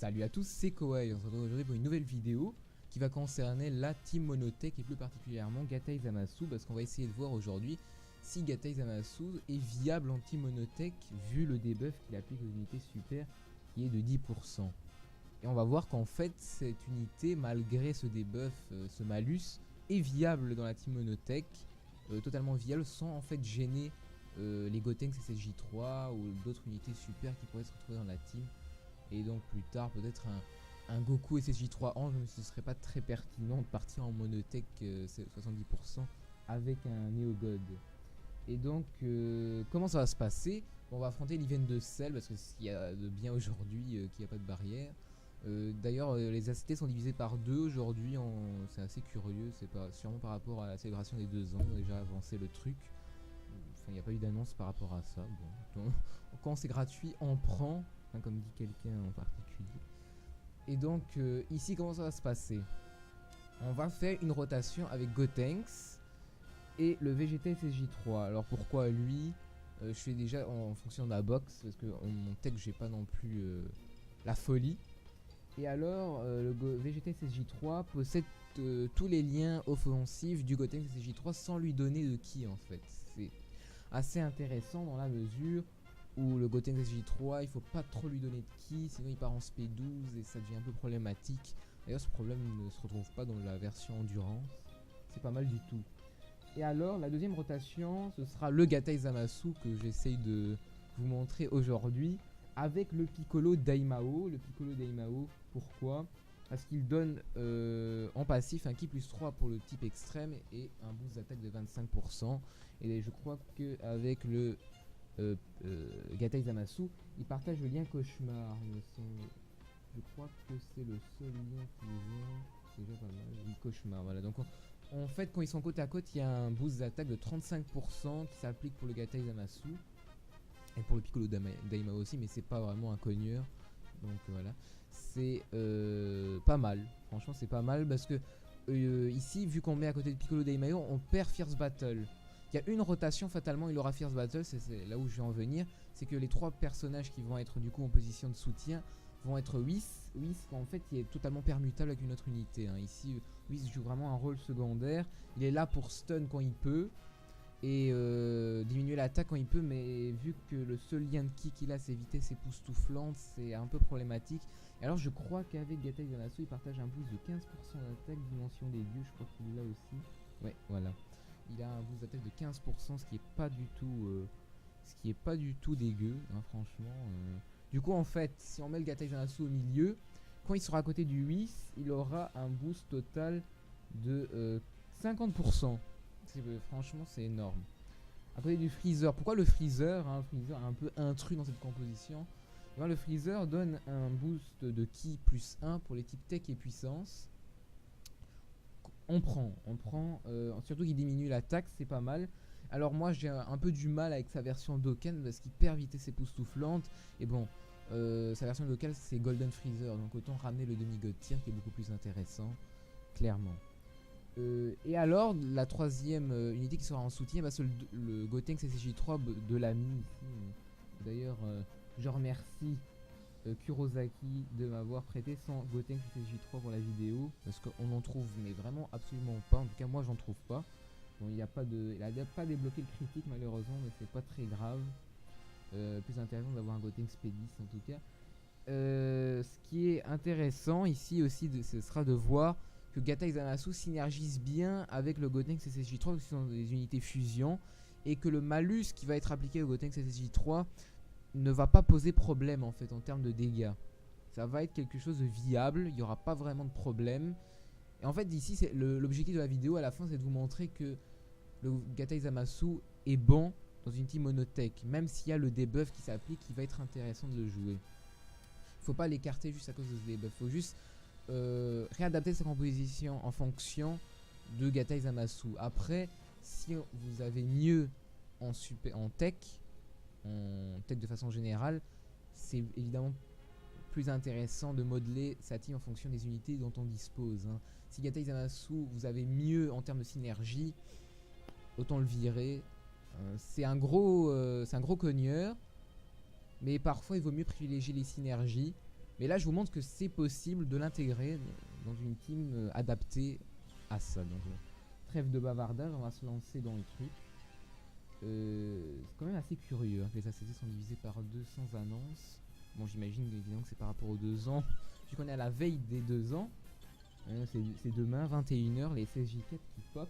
Salut à tous, c'est Koei. On se retrouve aujourd'hui pour une nouvelle vidéo qui va concerner la team Monotech et plus particulièrement Gatai Zamasu, parce qu'on va essayer de voir aujourd'hui si Gatai Zamasu est viable en team Monotech vu le debuff qu'il applique aux unités super qui est de 10%. Et on va voir qu'en fait cette unité, malgré ce debuff, ce malus, est viable dans la team Monotech, totalement viable sans en fait gêner les Gotenks SSJ3 ou d'autres unités super qui pourraient se retrouver dans la team. Et donc plus tard peut-être un Goku SSJ3 Ange, mais ce serait pas très pertinent de partir en Monotech 70% avec un Neo God. Et donc comment ça va se passer? On va affronter l'event de Cell parce que s'il y a de bien aujourd'hui qu'il n'y a pas de barrière. D'ailleurs les ACT sont divisés par 2 aujourd'hui, c'est assez curieux, c'est pas sûrement par rapport à la célébration des 2 ans, on a déjà avancé le truc. Enfin il n'y a pas eu d'annonce par rapport à ça. Bon, donc, quand c'est gratuit on prend, hein, comme dit quelqu'un en particulier. Et donc ici comment ça va se passer? On va faire une rotation avec Gotenks et le Vegeta SSJ3. Alors pourquoi lui? Je fais déjà en fonction de la box parce que mon tech j'ai pas non plus la folie. Et alors le Vegeta SSJ3 possède tous les liens offensifs du Gotenks SSJ3 sans lui donner de ki en fait. C'est assez intéressant dans la mesure où le Gotenks SSJ3 il faut pas trop lui donner de ki, sinon il part en SP12 et ça devient un peu problématique. D'ailleurs ce problème ne se retrouve pas dans la version endurance, c'est pas mal du tout. Et alors la deuxième rotation ce sera le Gatai Zamasu que j'essaye de vous montrer aujourd'hui avec le Piccolo Daimao. Le Piccolo Daimao, pourquoi? Parce qu'il donne en passif un ki plus 3 pour le type extrême et un boost d'attaque de 25%. Et je crois qu'avec le Gatai Zamasu, il partage le lien cauchemar. Je crois que c'est le seul lien qu'ils ont. C'est déjà pas mal. Oui, cauchemar, voilà. Donc en fait, quand ils sont côte à côte, il y a un boost d'attaque de 35% qui s'applique pour le Gatai Zamasu. Et pour le Piccolo Daimao aussi, mais c'est pas vraiment un cogneur. Donc voilà. C'est pas mal. Franchement, c'est pas mal parce que ici, vu qu'on met à côté de Piccolo Daimao, on perd Fierce Battle. Il y a une rotation, fatalement, il aura Fierce Battle. C'est là où je vais en venir. C'est que les 3 personnages qui vont être du coup en position de soutien vont être Whis. Whis, en fait, il est totalement permutable avec une autre unité. Hein. Ici, Whis joue vraiment un rôle secondaire. Il est là pour stun quand il peut et diminuer l'attaque quand il peut, mais vu que le seul lien de ki qu'il a c'est vitesse époustouflante, c'est un peu problématique. Et alors je crois qu'avec Gatai Zamasu il partage un boost de 15% d'attaque, dimension des dieux, je crois qu'il l'a aussi. Ouais, voilà. Il a un boost d'attaque de 15%, ce qui est pas du tout dégueu, hein, franchement. Du coup en fait, si on met le Gatai Zamasu au milieu, quand il sera à côté du Whis, il aura un boost total de 50%. Franchement c'est énorme. À côté du Freezer, pourquoi le Freezer, hein, Freezer est un peu intrus dans cette composition. Et bien, le Freezer donne un boost de ki plus 1 pour les types tech et puissance. On prend surtout qu'il diminue l'attaque, c'est pas mal. Alors moi j'ai un peu du mal avec sa version Dokkan parce qu'il perd vitesse époustouflante. Et bon, sa version Dokkan c'est Golden Freezer, donc autant ramener le demi-god tier qui est beaucoup plus intéressant, clairement. Et alors la troisième unité qui sera en soutien, bah, c'est le Gotenks SSJ3 de l'ami. D'ailleurs je remercie Kurosaki de m'avoir prêté son Gotenks SSJ3 pour la vidéo, parce qu'on en trouve mais vraiment absolument pas. En tout cas moi j'en trouve pas. Bon, il a pas débloqué le critique malheureusement, mais c'est pas très grave. Plus intéressant d'avoir un Gotenks P10 en tout cas. Ce qui est intéressant ici aussi ce sera de voir que Gatai Zamasu synergise bien avec le Gotenks SSJ3 qui sont des unités fusion, et que le malus qui va être appliqué au Gotenks SSJ3 ne va pas poser problème en fait en termes de dégâts. Ça va être quelque chose de viable, il n'y aura pas vraiment de problème. Et en fait ici c'est l'objectif de la vidéo à la fin, c'est de vous montrer que le Gatai Zamasu est bon dans une team monotech, même s'il y a le debuff qui s'applique, qui va être intéressant de le jouer. Faut pas l'écarter juste à cause de ce debuff, faut juste réadapter sa composition en fonction de Gatai Zamasu. Après, si vous avez mieux en tech de façon générale, c'est évidemment plus intéressant de modeler sa team en fonction des unités dont on dispose. Hein. Si Gatai Zamasu vous avez mieux en termes de synergie, autant le virer. C'est un gros cogneur, mais parfois il vaut mieux privilégier les synergies. Mais là je vous montre que c'est possible de l'intégrer dans une team adaptée à ça. Donc trêve de bavardage, on va se lancer dans le truc. C'est quand même assez curieux hein, que les ACC sont divisés par 2 sans annonce. Bon, j'imagine évidemment que c'est par rapport aux 2 ans. Vu qu'on est à la veille des 2 ans. C'est demain 21 h les SSJ4 qui pop.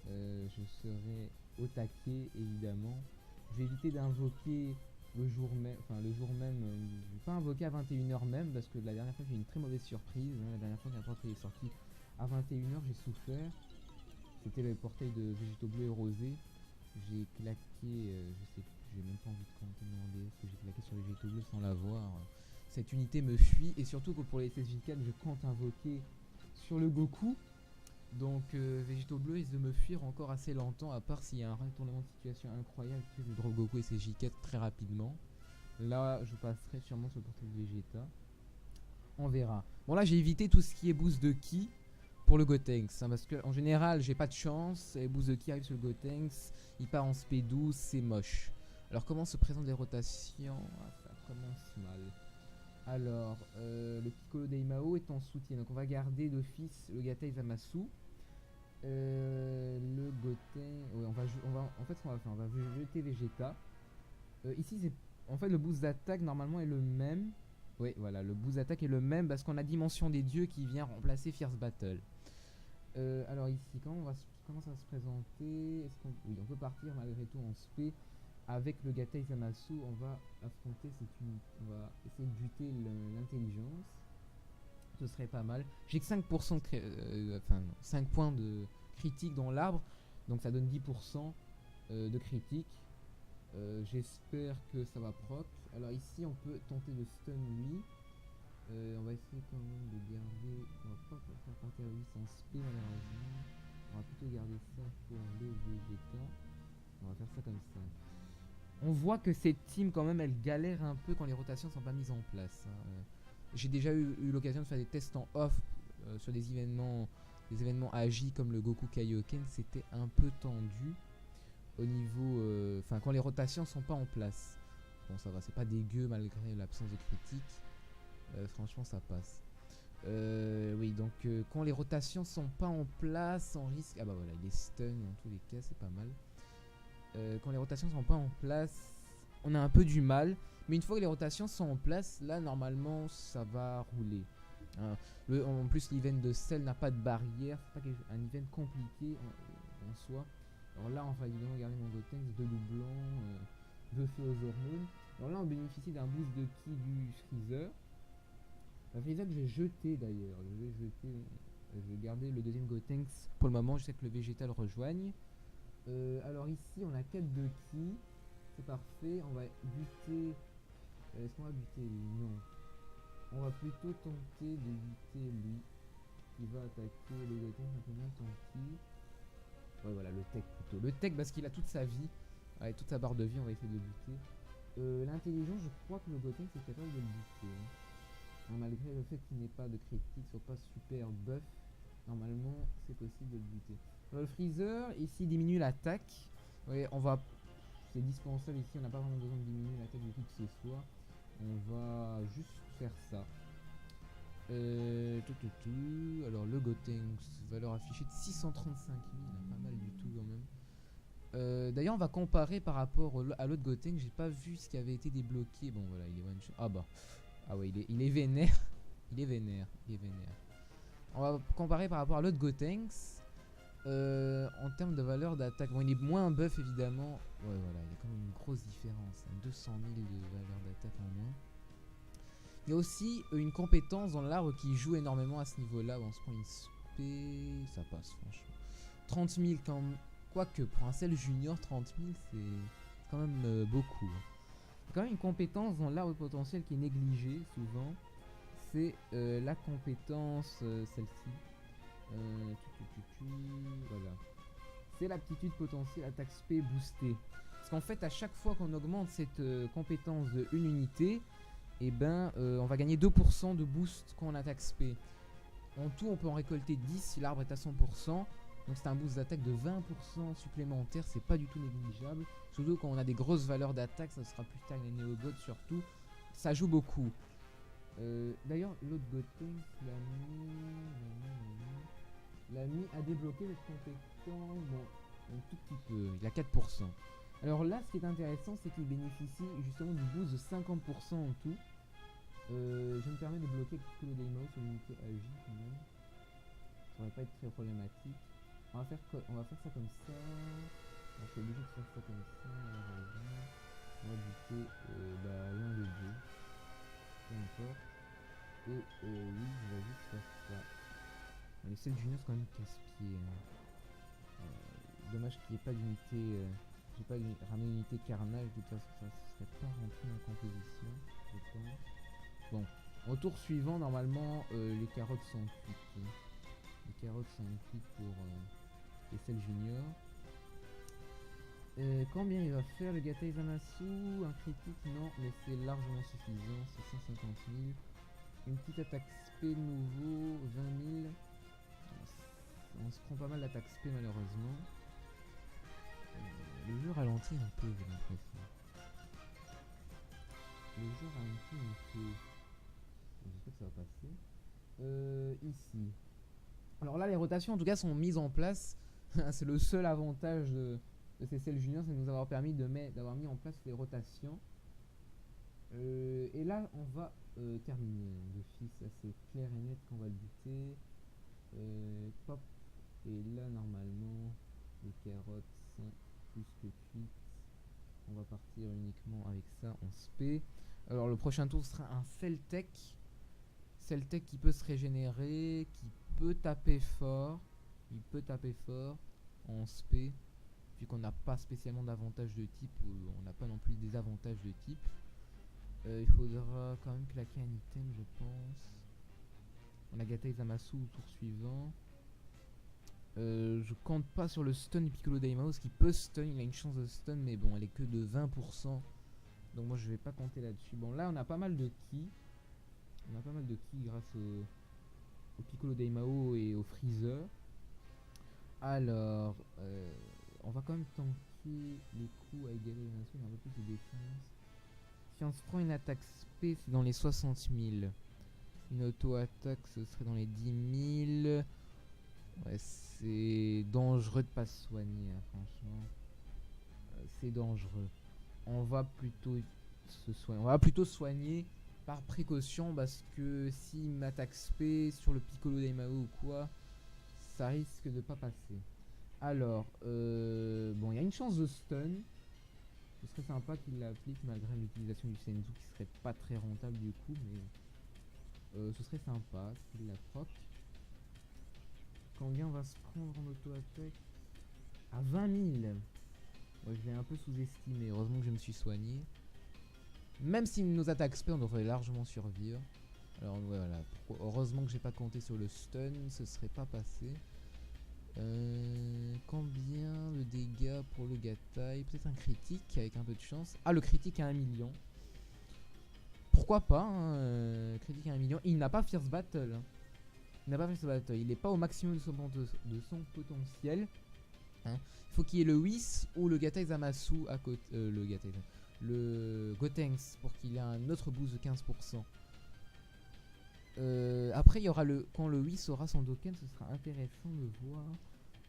Je serai au taquet évidemment. Je vais éviter d'invoquer le jour même. Enfin le jour même. Je vais pas invoquer à 21 h même parce que la dernière fois j'ai eu une très mauvaise surprise. La dernière fois quand il est sorti à 21 h j'ai souffert. C'était le portail de Végétaux Bleus et Rosés. J'ai claqué, je sais plus, j'ai même pas envie de compter demander parce que j'ai claqué sur Végétaux Bleus sans l'avoir. Cette unité me fuit et surtout que pour les SSJ4 je compte invoquer sur le Goku. Donc Végétaux Bleus risque de me fuir encore assez longtemps à part s'il y a un retournement de situation incroyable que je drop Goku et SSJ4 très rapidement. Là je passerai sûrement sur le portail de Vegeta. On verra. Bon là j'ai évité tout ce qui est boost de ki pour le Gotenks hein, parce que en général j'ai pas de chance et boost de ki arrive sur le Gotenks, il part en SP12, c'est moche. Alors comment se présentent les rotations? Ça commence mal. Alors le Piccolo Daimao est en soutien donc on va garder d'office le Gatei Zamasu. Le Goten, ouais, en fait ce qu'on va faire, on va jeter Vegeta. Ici c'est en fait le boost d'attaque normalement est le même. Oui, voilà, le boost d'attaque est le même parce qu'on a Dimension des Dieux qui vient remplacer Fierce Battle. Alors ici, comment ça va se présenter? Oui, on peut partir malgré tout en SP avec le Gatei Zamasu. On va affronter on va essayer de buter l'intelligence. Ce serait pas mal. J'ai que 5% de 5 points de critique dans l'arbre, donc ça donne 10% de critique. J'espère que ça va proc. Alors ici on peut tenter de stun lui. On va essayer quand même de garder. On va pas faire partir lui sans spé malheureusement. On va plutôt garder ça pour le Vegeta. On va faire ça comme ça. On voit que cette team quand même elle galère un peu quand les rotations sont pas mises en place hein. J'ai déjà eu l'occasion de faire des tests en off sur des événements AJ comme le Goku Kaioken. C'était un peu tendu au niveau enfin quand les rotations sont pas en place. Bon ça va, c'est pas dégueu malgré l'absence de critique. Franchement ça passe. Oui donc quand les rotations sont pas en place on risque, ah bah voilà il est stun dans tous les cas, c'est pas mal. Quand les rotations sont pas en place on a un peu du mal, mais une fois que les rotations sont en place là normalement ça va rouler hein. En plus l'event de Cell n'a pas de barrière, c'est pas un event compliqué en soi. Alors là on va évidemment garder mon Gotenks, 2 doublons, 2 feux aux hormones. Alors là on bénéficie d'un boost de ki du Freezer. Le Freezer que je vais jeter d'ailleurs, je vais garder le deuxième Gotenks pour le moment jusqu'à ce que le Vegeta le rejoigne. Alors ici on a 4 de ki, c'est parfait, on va buter, est-ce qu'on va buter lui? Non, on va plutôt tenter de buter lui, qui va attaquer le Gotenks un peu moins tant ki. Ouais voilà le tech plutôt, le tech parce qu'il a toute sa vie, avec toute sa barre de vie on va essayer de le buter. L'intelligence je crois que le Gotenks est capable de le buter hein. Malgré le fait qu'il n'ait pas de critique, soit pas super buff, normalement c'est possible de le buter. Le Freezer ici diminue l'attaque. Ouais, c'est dispensable ici, on n'a pas vraiment besoin de diminuer l'attaque de qui que ce soit. On va juste faire ça. Alors le Gotenks, valeur affichée de 635 000, pas mal du tout quand même. D'ailleurs on va comparer par rapport à l'autre Gotenks, j'ai pas vu ce qui avait été débloqué. Bon voilà, il est one shot. Ah bah, ah ouais il est vénère. il est vénère. On va comparer par rapport à l'autre Gotenks. En termes de valeur d'attaque, bon il est moins buff évidemment. Ouais voilà, il y a quand même une grosse différence, hein, 200 000 de valeur d'attaque en moins. Il y a aussi une compétence dans l'arbre qui joue énormément à ce niveau-là. Bon, on se prend une spé, ça passe franchement. 30 000 quand même. Quoique, pour un Cell Junior, 30 000 c'est quand même beaucoup. Il y a quand même une compétence dans l'arbre potentiel qui est négligée souvent. C'est la compétence, celle-ci. Voilà. C'est l'aptitude potentielle attaque spé boostée. Parce qu'en fait, à chaque fois qu'on augmente cette compétence de une unité, et ben on va gagner 2% de boost quand on attaque spé. En tout on peut en récolter 10 si l'arbre est à 100%. Donc c'est un boost d'attaque de 20% supplémentaire, c'est pas du tout négligeable. Surtout quand on a des grosses valeurs d'attaque, ça sera plus tard les néogods surtout. Ça joue beaucoup. D'ailleurs, l'autre Gotenks, l'ami a débloqué cette compétence. Bon, un tout petit peu, il a 4%. Alors là, ce qui est intéressant, c'est qu'il bénéficie justement du boost de 50% en tout. Je me permets de bloquer Piccolo Daimao sur l'unité AJ quand même. Ça va pas être très problématique. On va faire ça comme ça. Je suis obligé de faire ça comme ça, malheureusement. On va buter l'un des deux. Peu importe. Et oui, on va juste faire ça. Les Cell Junior, c'est quand même casse-pied. Hein. Dommage qu'il n'y ait pas d'unité. J'ai pas ramené une unité carnage, de toute façon, ça serait pas rentré en composition, je pense. Bon, au tour suivant, normalement, les carottes sont cuites. Hein. Les carottes sont cuites pour les Cell Junior. Combien il va faire le Gatai Zamasu? Un critique? Non, mais c'est largement suffisant. C'est 150 000. Une petite attaque spé de nouveau, 20 000. On se prend pas mal d'attaque spé malheureusement. Le jeu ralentit un peu, j'ai l'impression. Le jeu ralentit un peu. J'espère que ça va passer. Ici. Alors là, les rotations en tout cas sont mises en place. C'est le seul avantage de ces Cell Junior, c'est de nous avoir permis d'avoir mis en place les rotations. Et là, on va terminer. De fils, c'est clair et net qu'on va le buter. Pop. Et là, normalement, les carottes sont plus que cuites. On va partir uniquement avec ça en spé. Alors, le prochain tour sera un Celtech. Celtech qui peut se régénérer, qui peut taper fort. Il peut taper fort en spé. Vu qu'on n'a pas spécialement d'avantage de type, on n'a pas non plus des avantages de type. Il faudra quand même claquer un item, je pense. On a Gatai Zamasu au tour suivant. Je compte pas sur le stun du Piccolo Daimao, qui peut stun, il a une chance de stun, mais bon, elle est que de 20%. Donc moi je vais pas compter là-dessus. Bon, là on a pas mal de ki. On a pas mal de ki grâce au Piccolo Daimao et au Freezer. Alors, on va quand même tanker les coups avec Gatai Zamasu, il a un peu plus de défense. Si on se prend une attaque spé, c'est dans les 60 000. Une auto-attaque, ce serait dans les 10 000. Ouais, c'est dangereux de pas se soigner, hein, franchement. C'est dangereux. On va plutôt se soigner. On va plutôt soigner par précaution parce que s'il m'attaque spé sur le Piccolo Daimao ou quoi, ça risque de pas passer. Alors, bon, il y a une chance de stun. Ce serait sympa qu'il l'applique malgré l'utilisation du Senzu qui serait pas très rentable du coup, mais ce serait sympa qu'il la proc. Combien on va se prendre en auto-attaque? À 20 000. Ouais, je l'ai un peu sous-estimé. Heureusement que je me suis soigné. Même si nos attaques spé, on devrait largement survivre. Alors voilà. Heureusement que j'ai pas compté sur le stun. Ce serait pas passé. Combien le dégât pour le Gatai? Peut-être un critique avec un peu de chance. Ah, le critique à 1 million. Pourquoi pas hein, critique à 1 million. Il n'a pas Fierce Battle. Hein. Il n'a pas Fierce Battle. Il n'est pas au maximum de son potentiel. Hein. Il faut qu'il y ait le Whis ou le Gatai Zamasu à côté. Le Gotenks pour qu'il ait un autre boost de 15%. Après, il y aura quand le Whis aura son Doken, ce sera intéressant de voir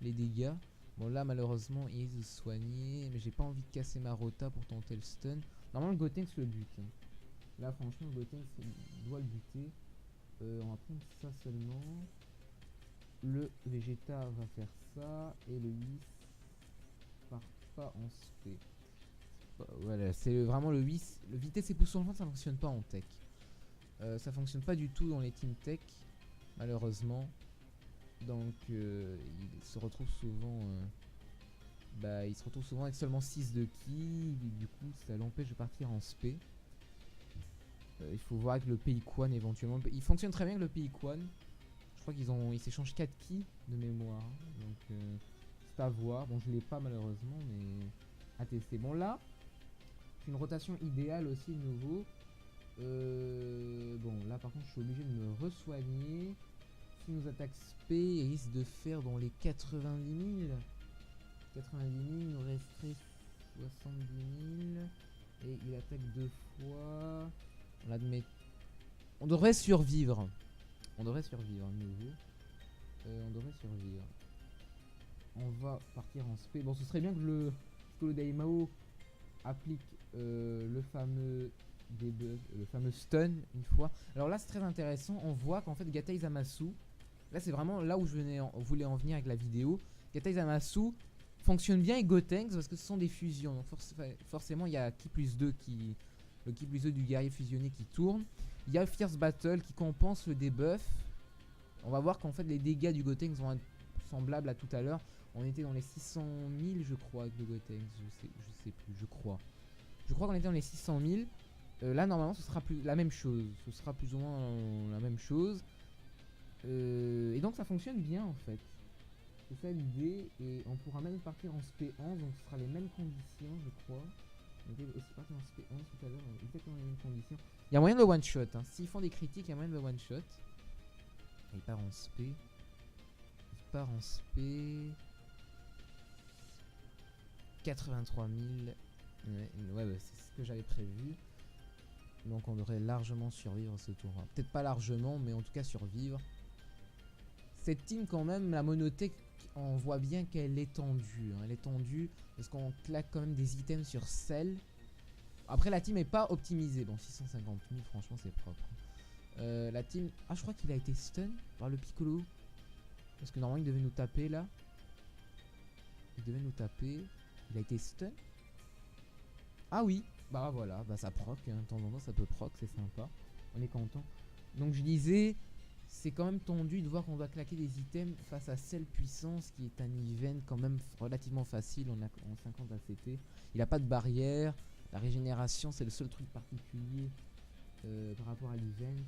les dégâts. Bon, là, malheureusement, il risque de se soigner, mais j'ai pas envie de casser ma rota pour tenter le stun. Normalement, le Gotenks le bute. Hein. Là, franchement, le Gotenks doit le buter. On va prendre ça seulement. Le Vegeta va faire ça. Et le Whis part pas en spé. Voilà, c'est vraiment le Whis. Le vitesse époustouflante, ça fonctionne pas en tech. Ça fonctionne pas du tout dans les team tech, malheureusement. Donc il se retrouve souvent avec seulement 6 de ki. Du coup ça l'empêche de partir en spé. Il faut voir avec le Peiquan éventuellement. Il fonctionne très bien avec le Peiquan. Je crois qu'ils s'échangent 4 ki de mémoire. Donc c'est à voir. Bon, je l'ai pas malheureusement, mais à tester. Bon, là c'est une rotation idéale aussi de nouveau. Bon, là par contre, je suis obligé de me re-soigner. Si nous attaque spé, il risque de faire dans les 90 000. 90 000, il nous resterait 70 000. Et il attaque 2 fois. On admet. On devrait survivre. On devrait survivre, nouveau. On devrait survivre. On va partir en spé. Bon, ce serait bien que le Daimao applique le fameux debuff, le fameux stun une fois. Alors là, c'est très intéressant. On voit qu'en fait, Gatai Zamasu, là, c'est vraiment là où je voulais en venir avec la vidéo. Gatai Zamasu fonctionne bien avec Gotenks parce que ce sont des fusions. Donc forcément, il y a Ki plus 2 le Ki plus 2 du guerrier fusionné qui tourne. Il y a Fierce Battle qui compense le debuff. On va voir qu'en fait les dégâts du Gotenks vont être semblables à tout à l'heure. On était dans les 600 000 je crois avec le Gotenks. Je sais plus, je crois. Je crois qu'on était dans les 600 000. Là normalement ce sera plus la même chose. Ce sera plus ou moins la même chose. Et donc ça fonctionne bien en fait. C'est ça l'idée. Et on pourra même partir en SP11. Donc ce sera les mêmes conditions je crois. On était aussi parti en SP11 tout à l'heure. Exactement les mêmes conditions. Il y a moyen de le one shot. Hein. S'ils font des critiques, il y a moyen de le one shot. Il part en spé. Il part en spé. 83 000. Ouais, bah, c'est ce que j'avais prévu. Donc on devrait largement survivre ce tour. Peut-être pas largement, mais en tout cas survivre. Cette team quand même, la monotech, on voit bien qu'elle est tendue. Hein. Elle est tendue parce qu'on claque quand même des items sur Cell. Après la team est pas optimisée. Bon, 650 000, franchement c'est propre. La team... Ah, je crois qu'il a été stun par le Piccolo. Parce que normalement il devait nous taper là. Il devait nous taper. Il a été stun. Ah oui. Bah voilà, bah ça proc. Hein. De temps en temps ça peut proc, c'est sympa. On est content. Donc je disais, c'est quand même tendu de voir qu'on doit claquer des items face à Cell Puissance qui est un event quand même relativement facile. On a en 50 ACT. Il a pas de barrière. La régénération c'est le seul truc particulier par rapport à l'event.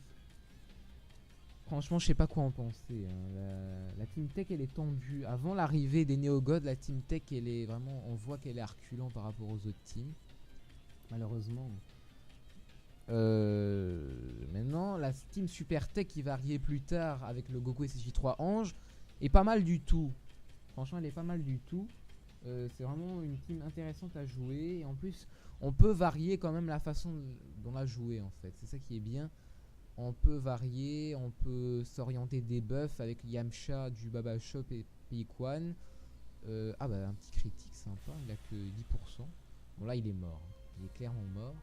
Franchement, je sais pas quoi en penser. Hein. La Team Tech, elle est tendue. Avant l'arrivée des Néo-Gods, la Team Tech, elle est vraiment... On voit qu'elle est reculant par rapport aux autres teams. Malheureusement. Maintenant, la Team Super Tech qui va arriver plus tard avec le Goku SSJ3 Ange est pas mal du tout. Franchement, elle est pas mal du tout. C'est vraiment une team intéressante à jouer. Et en plus, on peut varier quand même la façon dont la jouer en fait. C'est ça qui est bien. On peut varier, on peut s'orienter des buffs avec Yamcha du Baba Shop et Peikwan. Ah bah un petit critique sympa, il a que 10%. Bon là il est mort, il est clairement mort.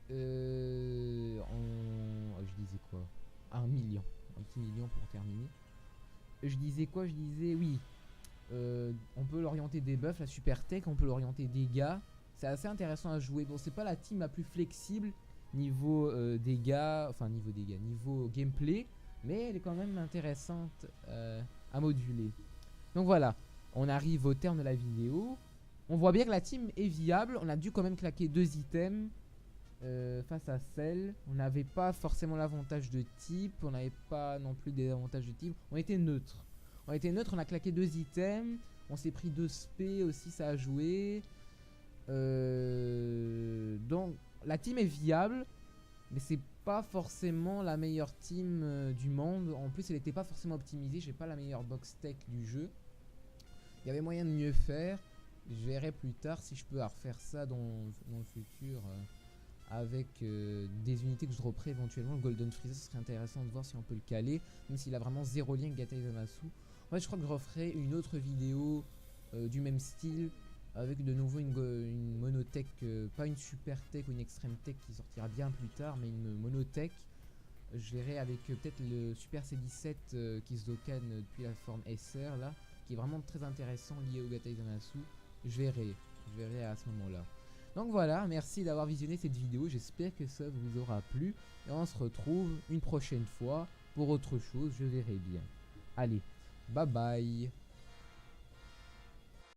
Je disais quoi? 1 million, un petit million pour terminer. Je disais quoi? Je disais oui. On peut l'orienter des buffs, la super tech, on peut l'orienter dégâts. C'est assez intéressant à jouer. Bon, c'est pas la team la plus flexible niveau dégâts, enfin niveau gameplay, mais elle est quand même intéressante à moduler. Donc voilà, on arrive au terme de la vidéo. On voit bien que la team est viable. On a dû quand même claquer 2 items face à Cell. On n'avait pas forcément l'avantage de type, on n'avait pas non plus des avantages de type. On était neutre. On était neutre, on a claqué 2 items. On s'est pris 2 spé aussi, ça a joué. Donc la team est viable, mais c'est pas forcément la meilleure team du monde. En plus, elle n'était pas forcément optimisée. J'ai pas la meilleure box tech du jeu. Il y avait moyen de mieux faire. Je verrai plus tard si je peux refaire ça dans le futur avec des unités que je dropperai éventuellement. Le Golden Freezer, ce serait intéressant de voir si on peut le caler, même s'il a vraiment zéro lien avec Gatai Zamasu. En fait, je crois que je referai une autre vidéo du même style, avec de nouveau une monotech, pas une super tech ou une extreme tech qui sortira bien plus tard, mais une monotech. Je verrai avec peut-être le Super C17 qui se Dokkan depuis la forme SR là, qui est vraiment très intéressant lié au Gatai Zamasu. Je verrai à ce moment-là. Donc voilà, merci d'avoir visionné cette vidéo, j'espère que ça vous aura plu. Et on se retrouve une prochaine fois pour autre chose, je verrai bien. Allez, bye bye.